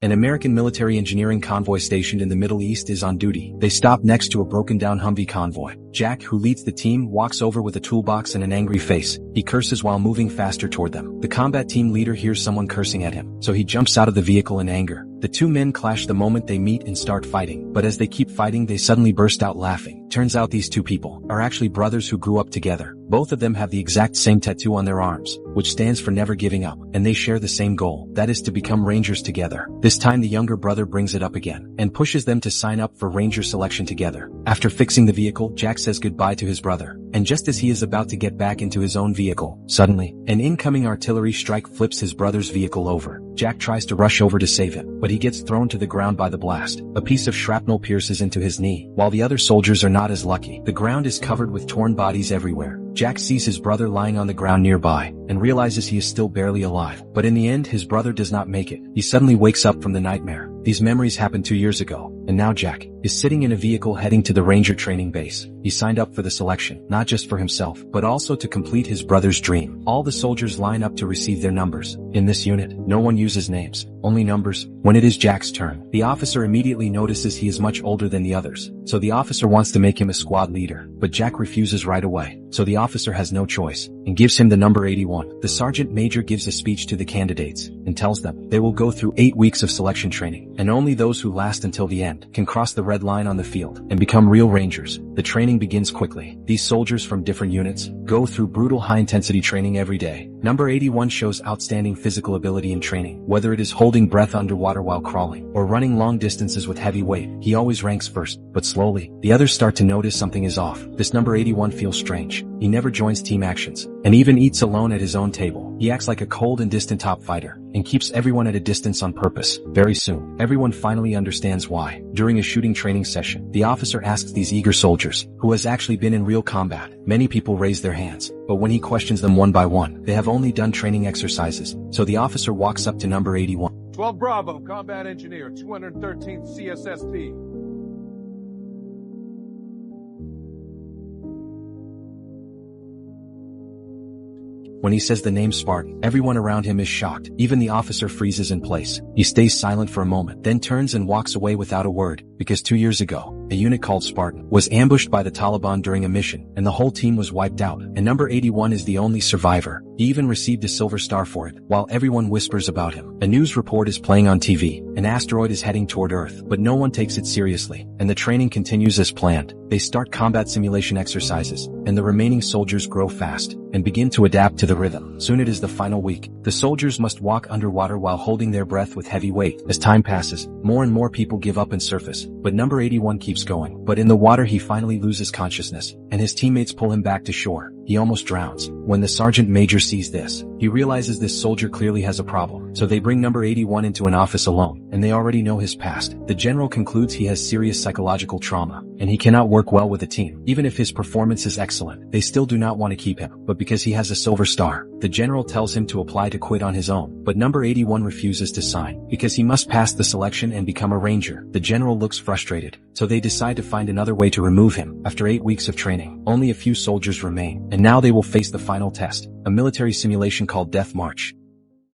An American military engineering convoy stationed in the Middle East is on duty. They stop next to a broken-down Humvee convoy. Jack, who leads the team, walks over with a toolbox and an angry face. He curses while moving faster toward them. The combat team leader hears someone cursing at him, so he jumps out of the vehicle in anger. The two men clash the moment they meet and start fighting, but as they keep fighting they suddenly burst out laughing. Turns out these two people are actually brothers who grew up together. Both of them have the exact same tattoo on their arms, which stands for never giving up, and they share the same goal, that is to become Rangers together. This time the younger brother brings it up again, and pushes them to sign up for Ranger selection together. After fixing the vehicle, Jack says goodbye to his brother, and just as he is about to get back into his own vehicle, suddenly, an incoming artillery strike flips his brother's vehicle over. Jack tries to rush over to save him, but he gets thrown to the ground by the blast. A piece of shrapnel pierces into his knee, while the other soldiers are not as lucky. The ground is covered with torn bodies everywhere. Jack sees his brother lying on the ground nearby, and realizes he is still barely alive. But in the end, his brother does not make it. He suddenly wakes up from the nightmare. These memories happened 2 years ago, and now Jack is sitting in a vehicle heading to the Ranger training base. He signed up for the selection, not just for himself, but also to complete his brother's dream. All the soldiers line up to receive their numbers. In this unit, no one uses names, only numbers. When it is Jack's turn, the officer immediately notices he is much older than the others, so the officer wants to make him a squad leader, but Jack refuses right away, so the officer has no choice, and gives him the number 81. The sergeant major gives a speech to the candidates, and tells them they will go through 8 weeks of selection training, and only those who last until the end can cross the red line on the field and become real Rangers. The training begins quickly. These soldiers from different units go through brutal high-intensity training every day. Number 81 shows outstanding physical ability in training. Whether it is holding breath underwater while crawling, or running long distances with heavy weight, he always ranks first. But slowly, the others start to notice something is off. This number 81 feels strange. He never joins team actions, and even eats alone at his own table. He acts like a cold and distant top fighter, and keeps everyone at a distance on purpose. Very soon, everyone finally understands why. During a shooting training session, the officer asks these eager soldiers, who has actually been in real combat. Many people raise their hands, but when he questions them one by one, they have only done training exercises. So the officer walks up to number 81. 12 Bravo, Combat Engineer, 213th CSSP. When he says the name Spartan, everyone around him is shocked. Even the officer freezes in place. He stays silent for a moment, then turns and walks away without a word, because 2 years ago, a unit called Spartan was ambushed by the Taliban during a mission, and the whole team was wiped out, and number 81 is the only survivor. He even received a silver star for it, while everyone whispers about him. A news report is playing on TV. An asteroid is heading toward Earth, but no one takes it seriously, and the training continues as planned. They start combat simulation exercises, and the remaining soldiers grow fast, and begin to adapt to the rhythm. Soon it is the final week. The soldiers must walk underwater while holding their breath with heavy weight. As time passes, more and more people give up and surface, but number 81 keeps going. But in the water he finally loses consciousness, and his teammates pull him back to shore. He almost drowns. When the sergeant major sees this, he realizes this soldier clearly has a problem, so they bring number 81 into an office alone, and they already know his past. The general concludes he has serious psychological trauma, and he cannot work well with a team. Even if his performance is excellent, they still do not want to keep him, but because he has a silver star, the general tells him to apply to quit on his own, but number 81 refuses to sign, because he must pass the selection and become a Ranger. The general looks frustrated, so they decide to find another way to remove him. After 8 weeks of training, only a few soldiers remain, and now they will face the final test, a military simulation called Death March.